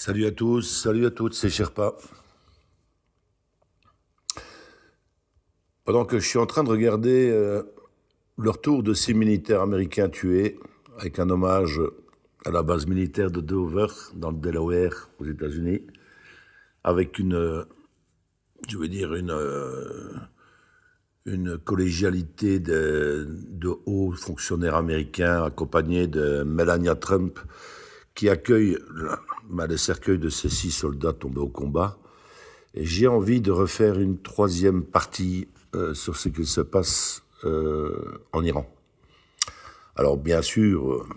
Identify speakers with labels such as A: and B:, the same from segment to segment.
A: Salut à tous, salut à toutes, c'est Sherpa. Pendant que je suis en train de regarder le retour de 6 militaires américains tués, avec un hommage à la base militaire de Dover, dans le Delaware, aux États-Unis, avec une collégialité de hauts fonctionnaires américains, accompagnés de Melania Trump, qui accueille le cercueil de ces 6 soldats tombés au combat. Et j'ai envie de refaire une troisième partie sur ce qu'il se passe en Iran. Alors bien sûr,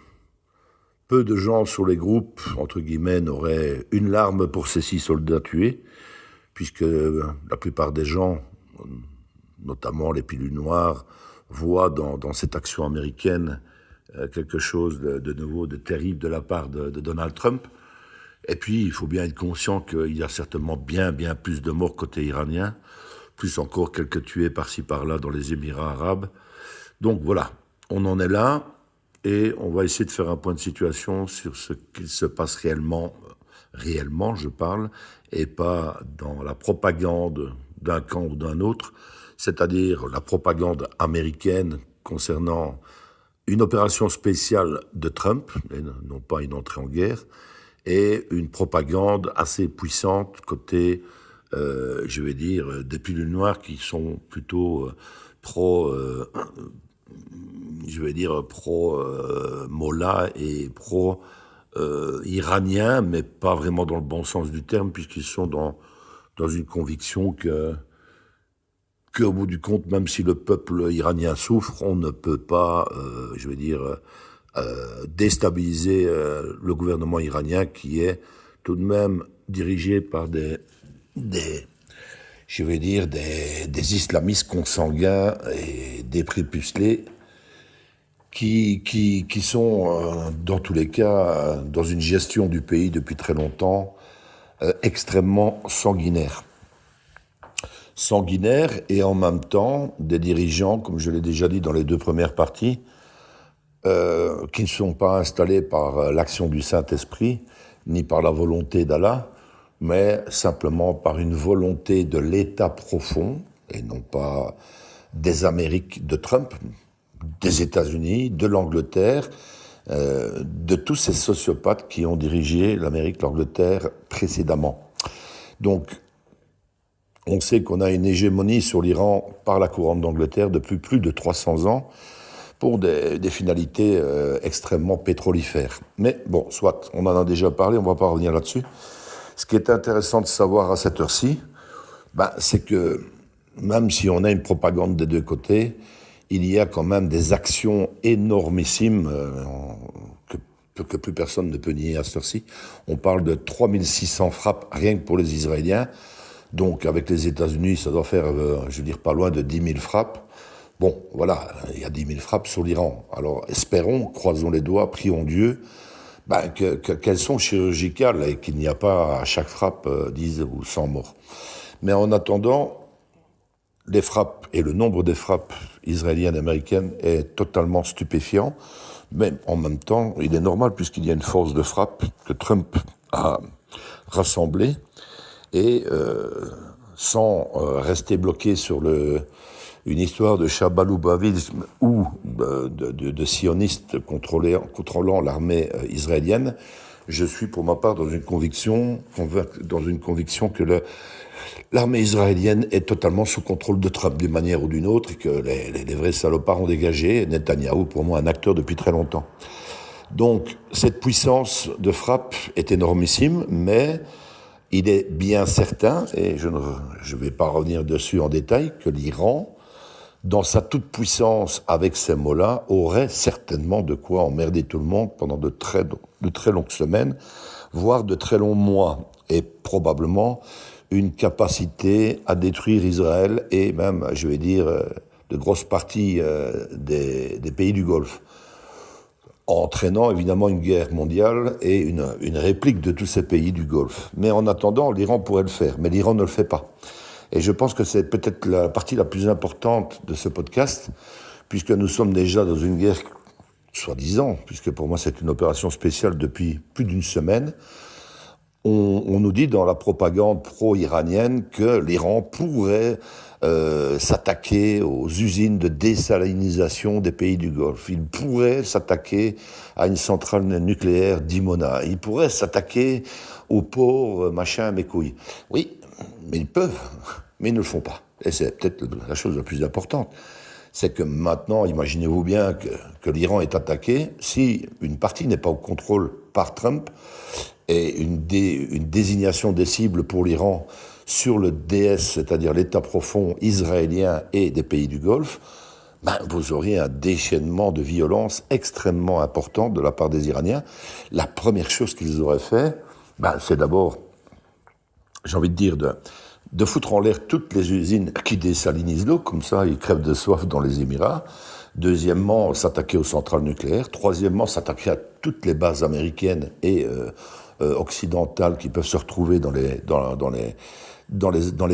A: peu de gens sur les groupes, entre guillemets, n'auraient une larme pour ces 6 soldats tués, puisque la plupart des gens, notamment les pilules noires, voient dans cette action américaine quelque chose de nouveau, de terrible de la part de Donald Trump. Et puis, il faut bien être conscient qu'il y a certainement bien plus de morts côté iranien, plus encore quelques tués par-ci par-là dans les Émirats arabes. Donc voilà, on en est là, et on va essayer de faire un point de situation sur ce qu'il se passe réellement je parle, et pas dans la propagande d'un camp ou d'un autre, c'est-à-dire la propagande américaine concernant une opération spéciale de Trump, et non pas une entrée en guerre, et une propagande assez puissante côté, des pilules noires qui sont plutôt pro-Mollah et pro-iranien, mais pas vraiment dans le bon sens du terme, puisqu'ils sont dans une conviction qu'au bout du compte, même si le peuple iranien souffre, on ne peut pas, déstabiliser le gouvernement iranien qui est tout de même dirigé par des islamistes consanguins et des prépucelés qui sont, dans tous les cas, dans une gestion du pays depuis très longtemps, extrêmement sanguinaire et en même temps des dirigeants, comme je l'ai déjà dit dans les 2 premières parties, qui ne sont pas installés par l'action du Saint-Esprit, ni par la volonté d'Allah, mais simplement par une volonté de l'État profond, et non pas des Amériques de Trump, des États-Unis, de l'Angleterre, de tous ces sociopathes qui ont dirigé l'Amérique, l'Angleterre précédemment. Donc, on sait qu'on a une hégémonie sur l'Iran par la couronne d'Angleterre depuis plus de 300 ans pour des finalités extrêmement pétrolifères. Mais bon, soit, on en a déjà parlé, on ne va pas revenir là-dessus. Ce qui est intéressant de savoir à cette heure-ci, c'est que même si on a une propagande des 2 côtés, il y a quand même des actions énormissimes que plus personne ne peut nier à cette heure-ci. On parle de 3600 frappes rien que pour les Israéliens. Donc, avec les États-Unis, ça doit faire, pas loin de 10 000 frappes. Bon, voilà, il y a 10 000 frappes sur l'Iran. Alors, espérons, croisons les doigts, prions Dieu, qu'elles sont chirurgicales et qu'il n'y a pas à chaque frappe 10 ou 100 morts. Mais en attendant, les frappes et le nombre des frappes israéliennes et américaines est totalement stupéfiant. Mais en même temps, il est normal puisqu'il y a une force de frappe que Trump a rassemblée. Et sans rester bloqué sur une histoire de chabaloubavisme ou de sionistes contrôlant l'armée israélienne, je suis pour ma part dans une conviction que l'armée israélienne est totalement sous contrôle de Trump d'une manière ou d'une autre, et que les vrais salopards ont dégagé. Netanyahou, pour moi, un acteur depuis très longtemps. Donc, cette puissance de frappe est énormissime, mais il est bien certain, et je ne vais pas revenir dessus en détail, que l'Iran, dans sa toute-puissance avec ces mots-là, aurait certainement de quoi emmerder tout le monde pendant de très longues semaines, voire de très longs mois, et probablement une capacité à détruire Israël et même, de grosses parties des pays du Golfe, entraînant évidemment une guerre mondiale et une réplique de tous ces pays du Golfe. Mais en attendant, l'Iran pourrait le faire, mais l'Iran ne le fait pas. Et je pense que c'est peut-être la partie la plus importante de ce podcast, puisque nous sommes déjà dans une guerre, soi-disant, puisque pour moi c'est une opération spéciale depuis plus d'une semaine, On nous dit dans la propagande pro-iranienne que l'Iran pourrait s'attaquer aux usines de désalinisation des pays du Golfe. Il pourrait s'attaquer à une centrale nucléaire d'Imona. Il pourrait s'attaquer aux ports, machin, mes couilles. Oui, mais ils peuvent, mais ils ne le font pas. Et c'est peut-être la chose la plus importante. C'est que maintenant, imaginez-vous bien que l'Iran est attaqué. Si une partie n'est pas au contrôle par Trump, et une désignation des cibles pour l'Iran sur le DS, c'est-à-dire l'État profond israélien et des pays du Golfe, vous auriez un déchaînement de violence extrêmement important de la part des Iraniens. La première chose qu'ils auraient fait, c'est d'abord, j'ai envie de dire, de foutre en l'air toutes les usines qui désalinisent l'eau, comme ça ils crèvent de soif dans les Émirats. Deuxièmement, s'attaquer aux centrales nucléaires. Troisièmement, s'attaquer à toutes les bases américaines et occidentales qui peuvent se retrouver dans les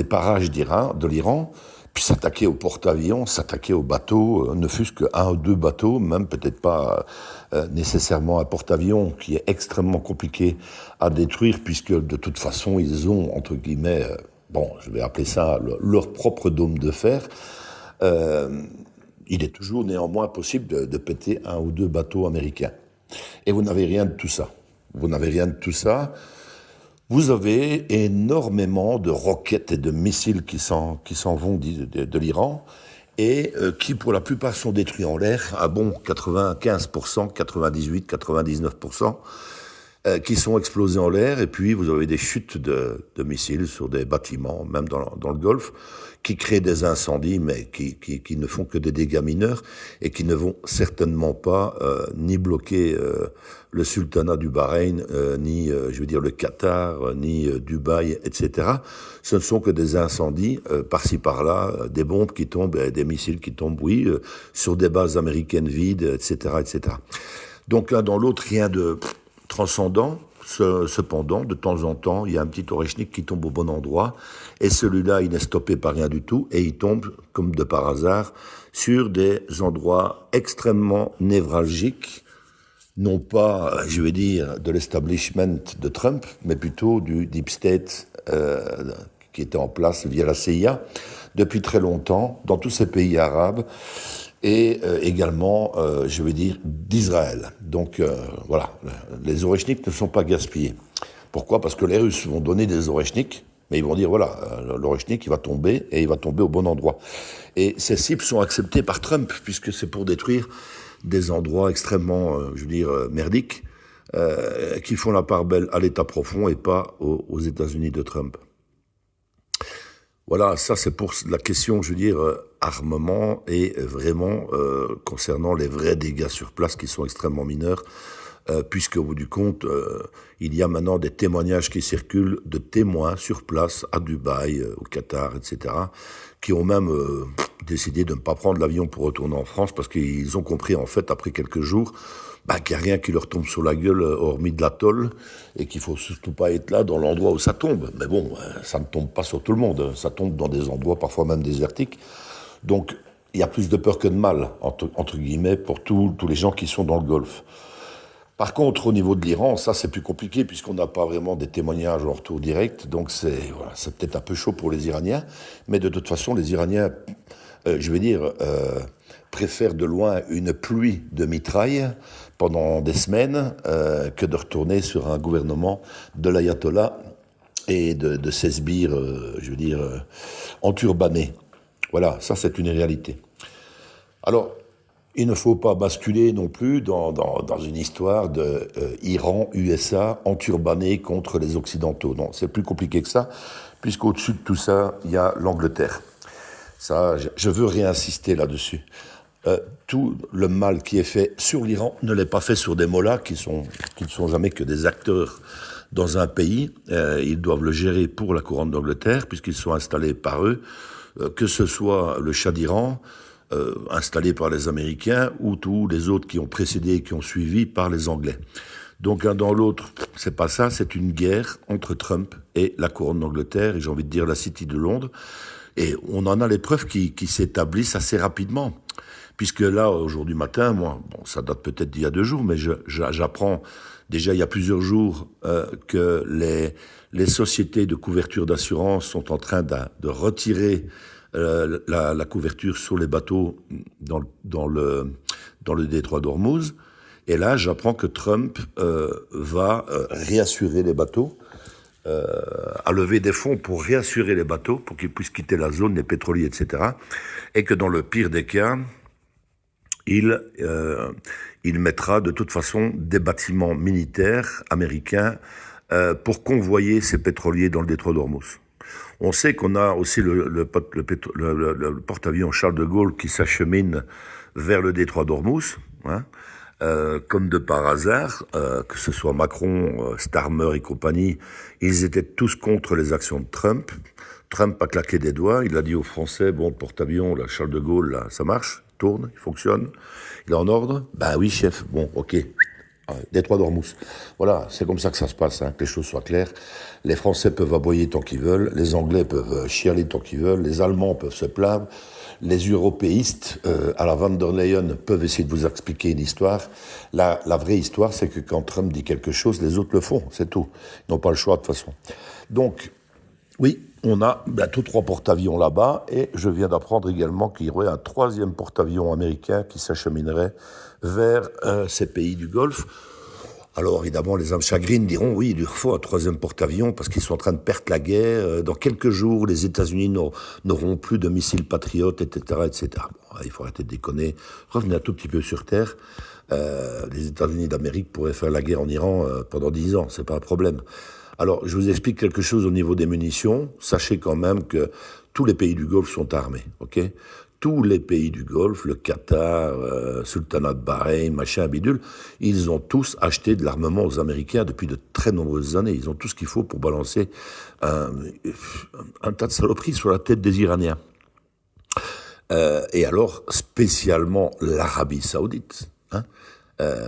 A: parages de l'Iran. Puis s'attaquer aux porte-avions, s'attaquer aux bateaux, ne fût-ce qu'un ou deux bateaux, même peut-être pas nécessairement un porte-avions, qui est extrêmement compliqué à détruire, puisque de toute façon, ils ont, entre guillemets, je vais appeler ça leur propre dôme de fer. Il est toujours néanmoins possible de péter un ou deux bateaux américains. Et vous n'avez rien de tout ça. Vous n'avez rien de tout ça. Vous avez énormément de roquettes et de missiles qui s'en vont de l'Iran et qui, pour la plupart, sont détruits en l'air à 95%, 98%, 99%, qui sont explosés en l'air. Et puis, vous avez des chutes de missiles sur des bâtiments, même dans le Golfe, qui créent des incendies, mais qui ne font que des dégâts mineurs et qui ne vont certainement pas ni bloquer le sultanat du Bahreïn, ni, le Qatar, ni Dubaï, etc. Ce ne sont que des incendies, par-ci par-là, des bombes qui tombent, des missiles qui tombent, sur des bases américaines vides, etc., etc. Donc l'un dans l'autre, rien de transcendant. Cependant, de temps en temps, il y a un petit Oreshnik qui tombe au bon endroit, et celui-là, il n'est stoppé par rien du tout, et il tombe, comme de par hasard, sur des endroits extrêmement névralgiques, non pas, de l'establishment de Trump, mais plutôt du Deep State qui était en place via la CIA depuis très longtemps, dans tous ces pays arabes, et également, d'Israël. Donc les Oreshniks ne sont pas gaspillés. Pourquoi ? Parce que les Russes vont donner des Oreshniks, mais ils vont dire, l'Oreshnik, il va tomber, et il va tomber au bon endroit. Et ces cibles sont acceptées par Trump, puisque c'est pour détruire des endroits extrêmement, merdiques, qui font la part belle à l'État profond et pas aux États-Unis de Trump. Voilà, ça c'est pour la question, armement et vraiment concernant les vrais dégâts sur place qui sont extrêmement mineurs, puisque au bout du compte, il y a maintenant des témoignages qui circulent de témoins sur place à Dubaï, au Qatar, etc., qui ont même décidé de ne pas prendre l'avion pour retourner en France parce qu'ils ont compris en fait après quelques jours qu'il n'y a rien qui leur tombe sur la gueule hormis de l'atoll et qu'il faut surtout pas être là dans l'endroit où ça tombe. Mais bon, ça ne tombe pas sur tout le monde, ça tombe dans des endroits parfois même désertiques. Donc il y a plus de peur que de mal, entre guillemets, pour tous les gens qui sont dans le Golfe. Par contre, au niveau de l'Iran, ça c'est plus compliqué puisqu'on n'a pas vraiment des témoignages en retour direct, donc c'est peut-être un peu chaud pour les Iraniens, mais de toute façon, les Iraniens, préfèrent de loin une pluie de mitraille pendant des semaines que de retourner sur un gouvernement de l'ayatollah et de ses sbires, enturbanés. Voilà, ça c'est une réalité. Alors, il ne faut pas basculer non plus dans une histoire de Iran-USA enturbané contre les Occidentaux. Non, c'est plus compliqué que ça, puisqu'au-dessus de tout ça, il y a l'Angleterre. Ça, je veux réinsister là-dessus. Tout le mal qui est fait sur l'Iran ne l'est pas fait sur des mollahs qui ne sont jamais que des acteurs dans un pays. Ils doivent le gérer pour la couronne d'Angleterre, puisqu'ils sont installés par eux, que ce soit le Shah d'Iran, installé par les Américains, ou tous les autres qui ont précédé et qui ont suivi par les Anglais. Donc l'un dans l'autre, c'est pas ça, c'est une guerre entre Trump et la couronne d'Angleterre, et j'ai envie de dire la City de Londres. Et on en a les preuves qui s'établissent assez rapidement. Puisque là, aujourd'hui matin, moi, bon, ça date peut-être d'il y a 2 jours, mais j'apprends déjà il y a plusieurs jours que les sociétés de couverture d'assurance sont en train de retirer la couverture sur les bateaux dans le détroit d'Ormuz. Et là, j'apprends que Trump va réassurer les bateaux, à lever des fonds pour réassurer les bateaux, pour qu'ils puissent quitter la zone, les pétroliers, etc. Et que dans le pire des cas, il mettra de toute façon des bâtiments militaires américains pour convoyer ces pétroliers dans le détroit d'Ormuz. On sait qu'on a aussi le porte-avions Charles de Gaulle qui s'achemine vers le détroit d'Ormuz, hein, comme de par hasard, que ce soit Macron, Starmer et compagnie, ils étaient tous contre les actions de Trump. Trump a claqué des doigts, il a dit aux Français, bon, le porte-avions, là, Charles de Gaulle, là, ça marche, tourne, il fonctionne, il est en ordre. Ben oui, chef, bon, ok. Détroit d'Ormuz. Voilà, c'est comme ça que ça se passe, hein, que les choses soient claires. Les Français peuvent aboyer tant qu'ils veulent, les Anglais peuvent chialer tant qu'ils veulent, les Allemands peuvent se plaindre, les européistes, à la Van der Leyen, peuvent essayer de vous expliquer une histoire. La vraie histoire, c'est que quand Trump dit quelque chose, les autres le font, c'est tout. Ils n'ont pas le choix de toute façon. Donc, oui, on a bientôt 3 porte-avions là-bas, et je viens d'apprendre également qu'il y aurait un 3e porte-avions américain qui s'acheminerait vers ces pays du Golfe. Alors évidemment, les âmes chagrines diront, oui, il leur faut un 3e porte-avions parce qu'ils sont en train de perdre la guerre. Dans quelques jours, les États-Unis n'auront plus de missiles patriotes, etc., etc. Bon, il faut arrêter de déconner. Revenez un tout petit peu sur Terre. Les États-Unis d'Amérique pourraient faire la guerre en Iran pendant 10 ans, c'est pas un problème. Alors, je vous explique quelque chose au niveau des munitions. Sachez quand même que tous les pays du Golfe sont armés, ok ? Tous les pays du Golfe, le Qatar, Sultanat de Bahreïn, machin, bidule, ils ont tous acheté de l'armement aux Américains depuis de très nombreuses années. Ils ont tout ce qu'il faut pour balancer un tas de saloperies sur la tête des Iraniens. Et alors, spécialement l'Arabie Saoudite, hein.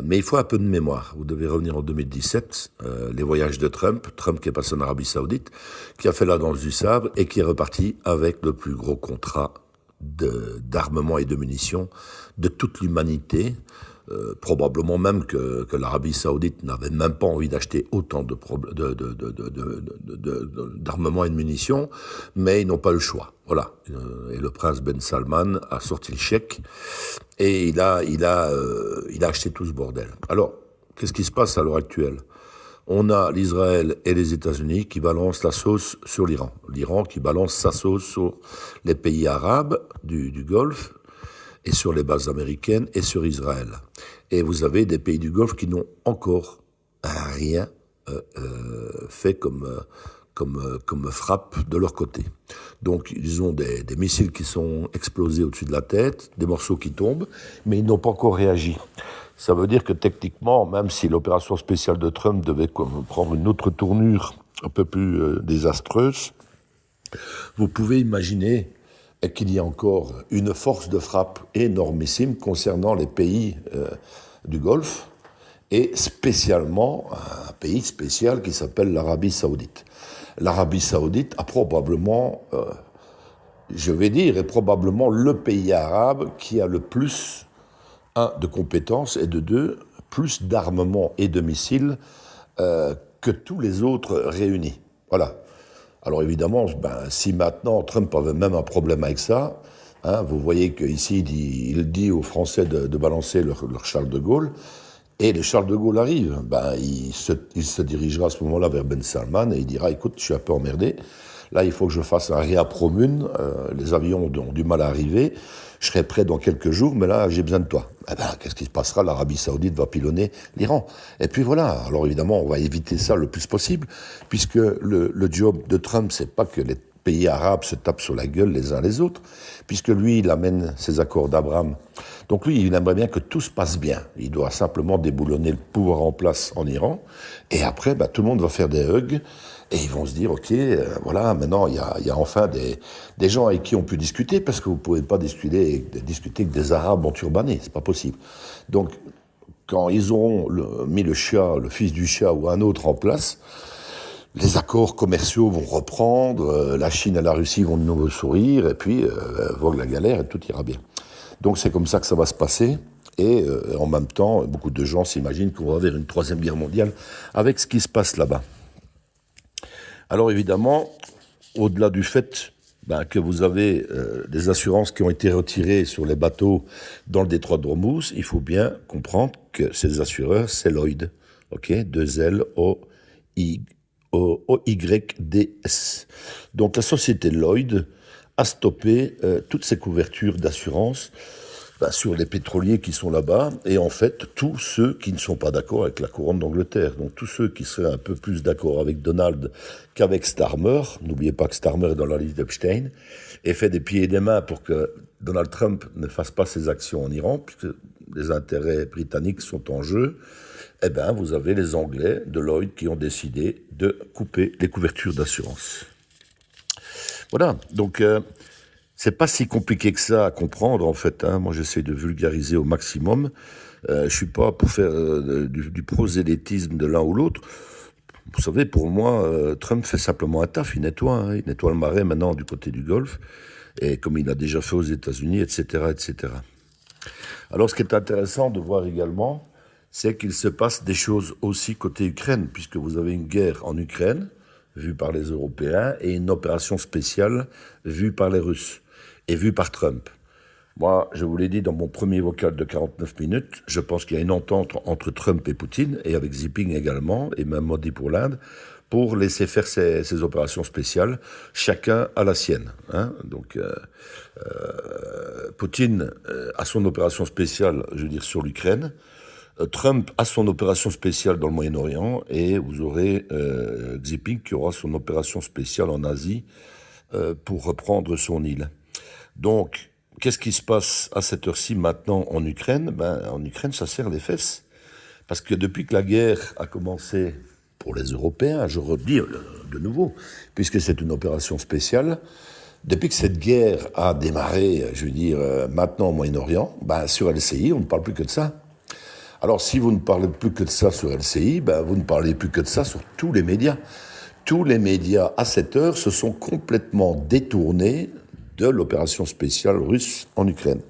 A: Mais il faut un peu de mémoire. Vous devez revenir en 2017, les voyages de Trump qui est passé en Arabie Saoudite, qui a fait la danse du sabre et qui est reparti avec le plus gros contrat d'armement et de munitions de toute l'humanité. Probablement même que l'Arabie Saoudite n'avait même pas envie d'acheter autant d'armement et de munitions, mais ils n'ont pas le choix. Voilà. Et le prince Ben Salman a sorti le chèque et il a acheté tout ce bordel. Alors, qu'est-ce qui se passe à l'heure actuelle ? On a l'Israël et les États-Unis qui balancent la sauce sur l'Iran. L'Iran qui balance sa sauce sur les pays arabes du Golfe, et sur les bases américaines, et sur Israël. Et vous avez des pays du Golfe qui n'ont encore rien fait comme frappe de leur côté. Donc ils ont des missiles qui sont explosés au-dessus de la tête, des morceaux qui tombent, mais ils n'ont pas encore réagi. Ça veut dire que techniquement, même si l'opération spéciale de Trump devait prendre une autre tournure un peu plus désastreuse, vous pouvez imaginer qu'il y a encore une force de frappe énormissime concernant les pays du Golfe, et spécialement un pays spécial qui s'appelle l'Arabie Saoudite. L'Arabie Saoudite a probablement, est probablement le pays arabe qui a le plus, de compétences, et de deux, plus d'armement et de missiles que tous les autres réunis. Voilà. Alors évidemment, si maintenant Trump avait même un problème avec ça, hein, vous voyez qu'ici il dit aux Français de balancer leur Charles de Gaulle, et le Charles de Gaulle arrive, il se dirigera à ce moment-là vers Ben Salman et il dira, écoute, je suis un peu emmerdé, là il faut que je fasse un réapromune, les avions ont du mal à arriver, je serai prêt dans quelques jours, mais là j'ai besoin de toi. Qu'est-ce qui se passera ? L'Arabie Saoudite va pilonner l'Iran. Et puis voilà, alors évidemment on va éviter ça le plus possible, puisque le job de Trump, c'est pas que les pays arabes se tapent sur la gueule les uns les autres, puisque lui il amène ses accords d'Abraham. Donc lui il aimerait bien que tout se passe bien, il doit simplement déboulonner le pouvoir en place en Iran, et après tout le monde va faire des hugs, et ils vont se dire, ok, voilà, maintenant il y a enfin des gens avec qui on peut discuter, parce que vous ne pouvez pas discuter avec des Arabes enturbanés, c'est pas possible. Donc, quand ils auront mis le fils du Shah ou un autre en place, les accords commerciaux vont reprendre, la Chine et la Russie vont de nouveau sourire, et puis vogue la galère et tout ira bien. Donc c'est comme ça que ça va se passer. Et en même temps, beaucoup de gens s'imaginent qu'on va vers une troisième guerre mondiale avec ce qui se passe là-bas. Alors évidemment, au-delà du fait que vous avez des assurances qui ont été retirées sur les bateaux dans le détroit d'Ormuz, il faut bien comprendre que ces assureurs, c'est Lloyd. Ok, 2L-O-Y-D-S. Donc la société Lloyd a stoppé toutes ces couvertures d'assurance sur les pétroliers qui sont là-bas, et en fait, tous ceux qui ne sont pas d'accord avec la couronne d'Angleterre. Donc tous ceux qui seraient un peu plus d'accord avec Donald qu'avec Starmer, n'oubliez pas que Starmer est dans la liste d'Epstein, et fait des pieds et des mains pour que Donald Trump ne fasse pas ses actions en Iran, puisque les intérêts britanniques sont en jeu, vous avez les Anglais de Lloyd qui ont décidé de couper les couvertures d'assurance. Voilà, donc c'est pas si compliqué que ça à comprendre en fait. Moi j'essaie de vulgariser au maximum. Je suis pas pour faire du prosélytisme de l'un ou l'autre. Vous savez, pour moi, Trump fait simplement un taf, il nettoie le marais maintenant du côté du Golfe, et comme il a déjà fait aux États-Unis, etc., etc. Alors ce qui est intéressant de voir également, c'est qu'il se passe des choses aussi côté Ukraine, puisque vous avez une guerre en Ukraine, vue par les Européens, et une opération spéciale vue par les Russes, et vue par Trump. Moi, je vous l'ai dit dans mon premier vocal de 49 minutes, je pense qu'il y a une entente entre Trump et Poutine, et avec Xi Jinping également, et même Modi pour l'Inde, pour laisser faire ces opérations spéciales, chacun à la sienne. Donc, Poutine a son opération spéciale, je veux dire, sur l'Ukraine, Trump a son opération spéciale dans le Moyen-Orient, et vous aurez Xi Jinping qui aura son opération spéciale en Asie pour reprendre son île. Donc, qu'est-ce qui se passe à cette heure-ci maintenant en Ukraine ? En Ukraine, ça serre les fesses. Parce que depuis que la guerre a commencé pour les Européens, je redis de nouveau, puisque c'est une opération spéciale, depuis que cette guerre a démarré, je veux dire, maintenant au Moyen-Orient, sur LCI, on ne parle plus que de ça. Alors, si vous ne parlez plus que de ça sur LCI, vous ne parlez plus que de ça sur tous les médias. Tous les médias, à cette heure, se sont complètement détournés de l'opération spéciale russe en Ukraine.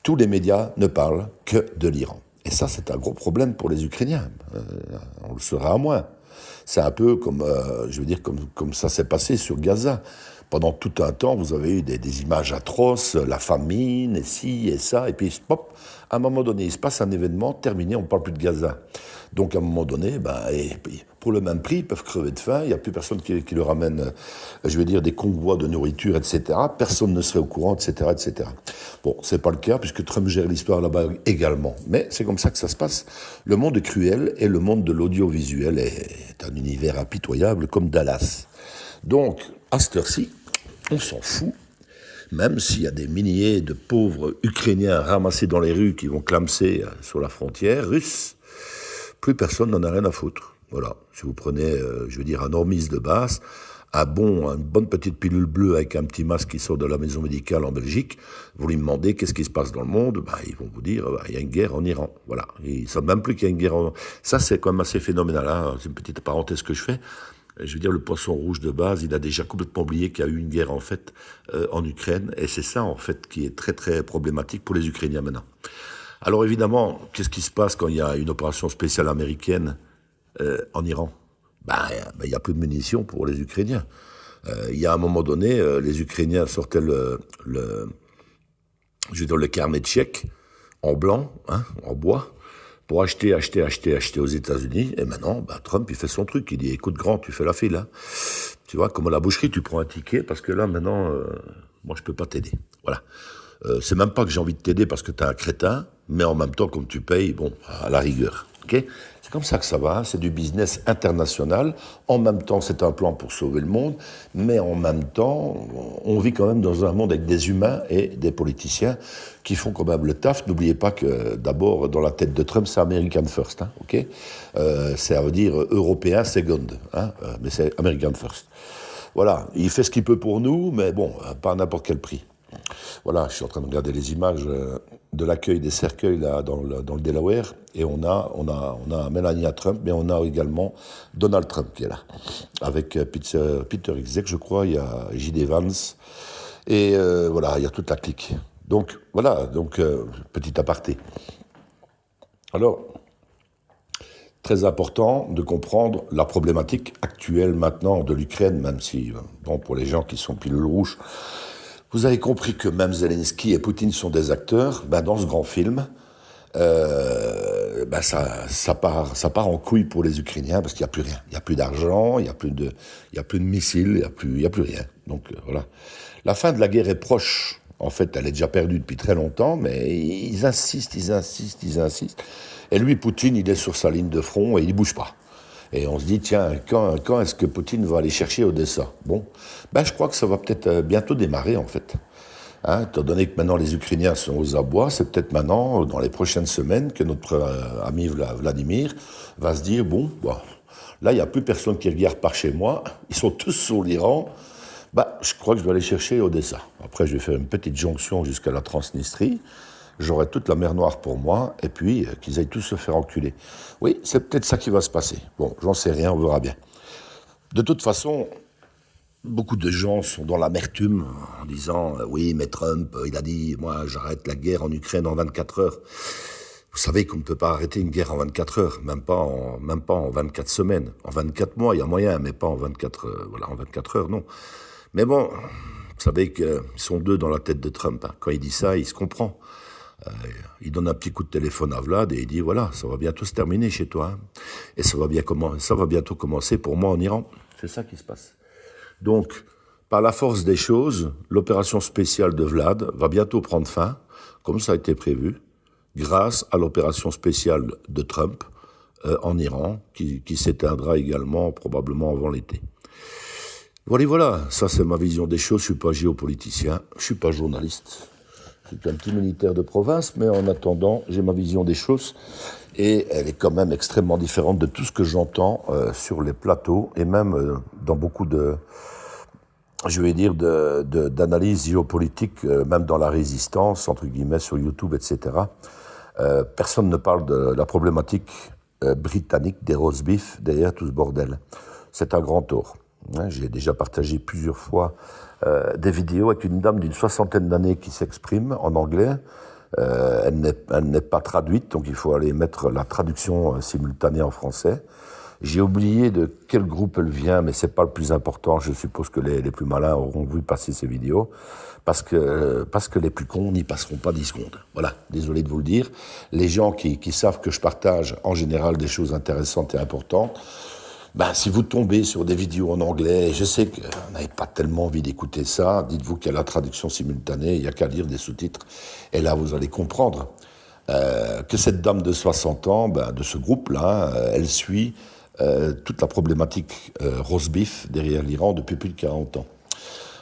A: Tous les médias ne parlent que de l'Iran. Et ça, c'est un gros problème pour les Ukrainiens. On le sera à moins. C'est un peu comme, comme ça s'est passé sur Gaza. Pendant tout un temps, vous avez eu des images atroces, la famine, et ci, et ça, et puis, pop, à un moment donné, il se passe un événement, terminé, on ne parle plus de Gaza. Donc, à un moment donné, pour le même prix, ils peuvent crever de faim, il n'y a plus personne qui leur amène, des convois de nourriture, etc. Personne ne serait au courant, etc., etc. Bon, c'est pas le cas, puisque Trump gère l'histoire là-bas également. Mais c'est comme ça que ça se passe. Le monde est cruel, et le monde de l'audiovisuel est un univers impitoyable, comme Dallas. Donc, à cette heure-ci, on s'en fout, même s'il y a des milliers de pauvres Ukrainiens ramassés dans les rues qui vont clamser sur la frontière russe, plus personne n'en a rien à foutre. Voilà, si vous prenez, un normiste de base, une bonne petite pilule bleue avec un petit masque qui sort de la maison médicale en Belgique, vous lui demandez qu'est-ce qui se passe dans le monde, ils vont vous dire, il y a une guerre en Iran. Voilà, ils ne savent même plus qu'il y a une guerre en... Ça, c'est quand même assez phénoménal, c'est une petite parenthèse que je fais. Le poisson rouge de base, il a déjà complètement oublié qu'il y a eu une guerre, en fait, en Ukraine. Et c'est ça, en fait, qui est très, très problématique pour les Ukrainiens maintenant. Alors, évidemment, qu'est-ce qui se passe quand il y a une opération spéciale américaine en Iran ? Il y a plus de munitions pour les Ukrainiens. Il y a un moment donné, les Ukrainiens sortaient le carnet de chèques en blanc, en bois, pour acheter aux États-Unis. Et maintenant, Trump, il fait son truc. Il dit, écoute, grand, tu fais la file. Tu vois, comme à la boucherie, tu prends un ticket, parce que là, maintenant, moi, je peux pas t'aider. Voilà. C'est même pas que j'ai envie de t'aider parce que t'es un crétin, mais en même temps, comme tu payes, à la rigueur. Ok ? C'est comme ça que ça va, c'est du business international. En même temps, c'est un plan pour sauver le monde, mais en même temps, on vit quand même dans un monde avec des humains et des politiciens qui font quand même le taf. N'oubliez pas que, d'abord, dans la tête de Trump, c'est American First, ok ? Ça veut dire Européen Second, mais c'est American First. Voilà, il fait ce qu'il peut pour nous, mais pas à n'importe quel prix. Voilà, je suis en train de regarder les images de l'accueil des cercueils là dans le Delaware, et on a Melania Trump, mais on a également Donald Trump qui est là, avec Peter Exek, je crois, il y a J.D. Vance, et il y a toute la clique. Donc, voilà, petit aparté. Alors, très important de comprendre la problématique actuelle maintenant de l'Ukraine, même si, bon, pour les gens qui sont pilule rouge, vous avez compris que même Zelensky et Poutine sont des acteurs. Dans ce grand film, ça part en couille pour les Ukrainiens parce qu'il n'y a plus rien. Il n'y a plus d'argent, il n'y a plus de missiles, il n'y a plus rien. Donc voilà. La fin de la guerre est proche. En fait, elle est déjà perdue depuis très longtemps, mais ils insistent. Et lui, Poutine, il est sur sa ligne de front et il ne bouge pas. Et on se dit, tiens, quand est-ce que Poutine va aller chercher Odessa ? Bon, je crois que ça va peut-être bientôt démarrer, en fait. Étant donné que maintenant les Ukrainiens sont aux abois, c'est peut-être maintenant, dans les prochaines semaines, que notre ami Vladimir va se dire, là, il n'y a plus personne qui regarde par chez moi, ils sont tous sur l'Iran, je crois que je vais aller chercher Odessa. Après, je vais faire une petite jonction jusqu'à la Transnistrie, j'aurai toute la mer Noire pour moi, et puis qu'ils aillent tous se faire enculer. Oui, c'est peut-être ça qui va se passer. Bon, j'en sais rien, on verra bien. De toute façon, beaucoup de gens sont dans l'amertume en disant « Oui, mais Trump, il a dit, moi, j'arrête la guerre en Ukraine en 24 heures. » Vous savez qu'on ne peut pas arrêter une guerre en 24 heures, même pas en 24 semaines. En 24 mois, il y a moyen, mais pas en 24 heures, non. Mais bon, vous savez qu'ils sont deux dans la tête de Trump. Quand il dit ça, il se comprend. Il donne un petit coup de téléphone à Vlad et il dit « Voilà, ça va bientôt se terminer chez toi. Et ça va bientôt commencer pour moi en Iran. » C'est ça qui se passe. Donc, par la force des choses, l'opération spéciale de Vlad va bientôt prendre fin, comme ça a été prévu, grâce à l'opération spéciale de Trump en Iran, qui s'éteindra également probablement avant l'été. Voilà, ça c'est ma vision des choses. Je suis pas géopoliticien, je suis pas journaliste. Je suis un petit militaire de province, mais en attendant, j'ai ma vision des choses et elle est quand même extrêmement différente de tout ce que j'entends sur les plateaux et même dans beaucoup d'analyse géopolitique, même dans la résistance, entre guillemets, sur YouTube, etc. Personne ne parle de la problématique britannique des roast beef derrière tout ce bordel. C'est un grand tort. J'ai déjà partagé plusieurs fois des vidéos avec une dame d'une 60aine d'années qui s'exprime en anglais. Elle n'est pas traduite, donc il faut aller mettre la traduction simultanée en français. J'ai oublié de quel groupe elle vient, mais c'est pas le plus important. Je suppose que les plus malins auront vu passer ces vidéos, parce que les plus cons n'y passeront pas 10 secondes. Voilà, désolé de vous le dire. Les gens qui savent que je partage en général des choses intéressantes et importantes, si vous tombez sur des vidéos en anglais, je sais que vous n'avez pas tellement envie d'écouter ça, dites-vous qu'il y a la traduction simultanée, il n'y a qu'à lire des sous-titres, et là vous allez comprendre que cette dame de 60 ans, de ce groupe-là, elle suit toute la problématique roast beef derrière l'Iran depuis plus de 40 ans.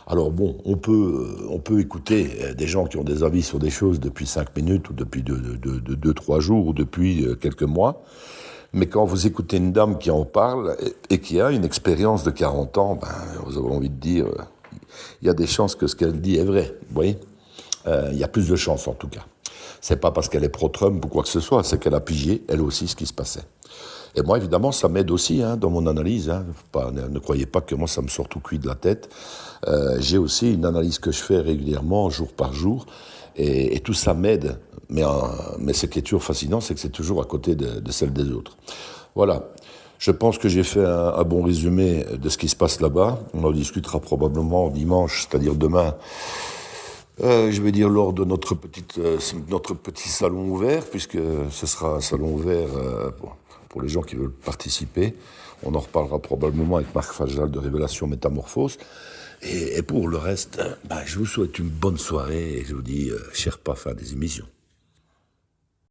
A: Alors bon, on peut écouter des gens qui ont des avis sur des choses depuis 5 minutes, ou depuis 2-3 jours, ou depuis quelques mois, mais quand vous écoutez une dame qui en parle et qui a une expérience de 40 ans, vous avez envie de dire, il y a des chances que ce qu'elle dit est vrai, vous voyez ? Il y a plus de chances en tout cas. C'est pas parce qu'elle est pro-Trump ou quoi que ce soit, c'est qu'elle a pigé, elle aussi, ce qui se passait. Et moi, évidemment, ça m'aide aussi dans mon analyse. Ne croyez pas que moi, ça me sort tout cuit de la tête. J'ai aussi une analyse que je fais régulièrement, jour par jour, et tout ça m'aide. Mais ce qui est toujours fascinant, c'est que c'est toujours à côté de celle des autres. Voilà. Je pense que j'ai fait un bon résumé de ce qui se passe là-bas. On en discutera probablement dimanche, c'est-à-dire demain, je vais dire lors de notre petit salon ouvert, puisque ce sera un salon ouvert pour les gens qui veulent participer. On en reparlera probablement avec Marc Fajal de Révélation Métamorphose. Et pour le reste, je vous souhaite une bonne soirée et je vous dis, Sherpa, fin des émissions.